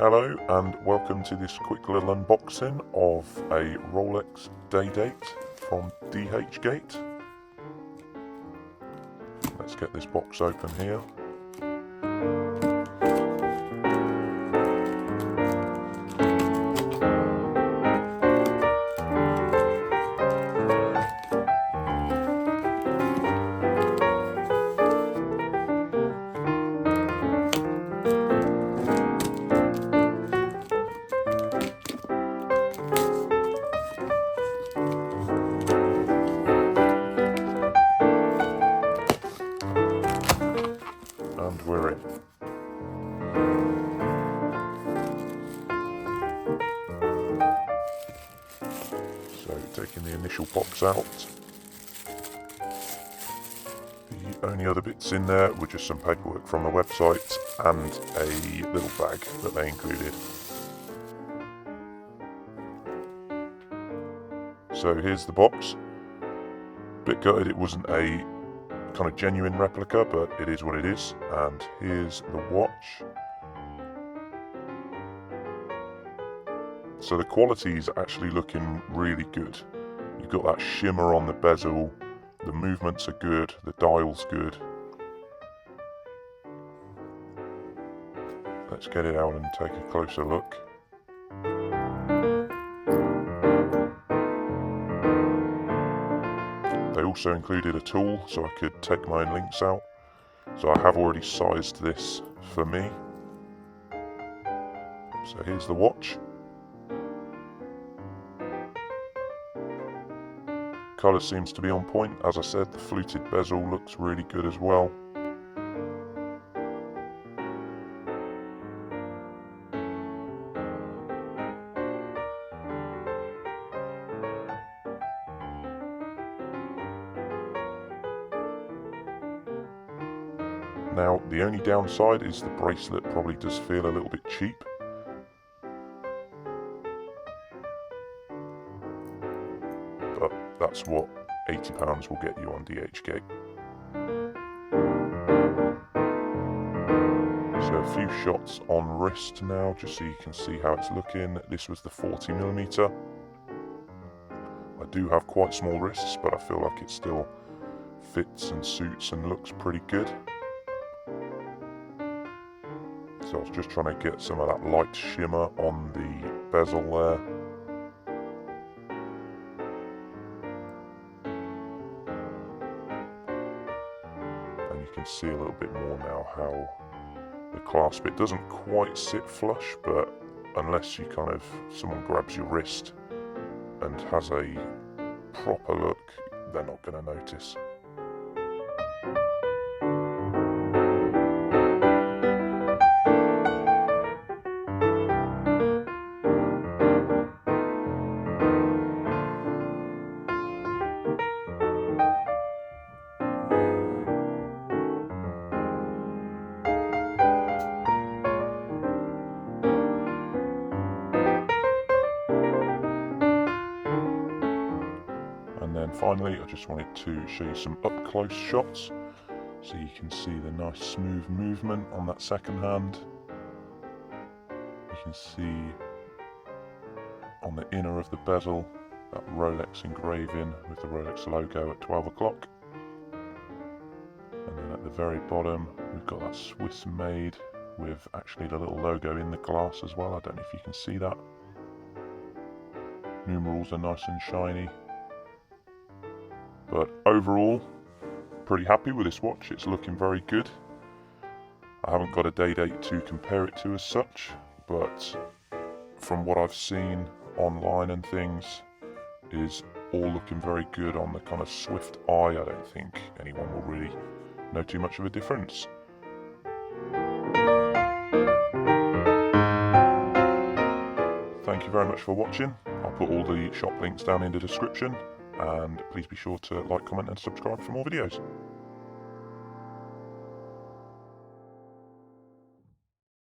Hello and welcome to this quick little unboxing of a Rolex Day-Date from DHGate. Let's get this box open here. And we're in. So taking the initial box out. The only other bits in there were just some paperwork from the website and a little bag that they included. So here's the box. Bit gutted it wasn't a kind of genuine replica, but it is what it is. And here's the watch. So the quality is actually looking really good. You've got that shimmer on the bezel, the movements are good, the dial's good. Let's get it out and take a closer look. They also included a tool so I could take my own links out. So I have already sized this for me. So here's the watch. Colour seems to be on point. As I said, the fluted bezel looks really good as well. Now, the only downside is the bracelet probably does feel a little bit cheap. But that's what £80 will get you on DHGate. So a few shots on wrist now, just so you can see how it's looking. This was the 40mm. I do have quite small wrists, but I feel like it still fits and suits and looks pretty good. So I was just trying to get some of that light shimmer on the bezel there. And you can see a little bit more now how the clasp, it doesn't quite sit flush, but unless you someone grabs your wrist and has a proper look, they're not going to notice. And then finally, I just wanted to show you some up-close shots so you can see the nice smooth movement on that second hand. You can see on the inner of the bezel that Rolex engraving with the Rolex logo at 12 o'clock. And then at the very bottom we've got that Swiss made with actually the little logo in the glass as well. I don't know if you can see that. Numerals are nice and shiny. But overall, pretty happy with this watch. It's looking very good. I haven't got a Day-Date to compare it to as such, but from what I've seen online and things, is all looking very good on the kind of swift eye. I don't think anyone will really know too much of a difference. Thank you very much for watching. I'll put all the shop links down in the description. And please be sure to like, comment and subscribe for more videos.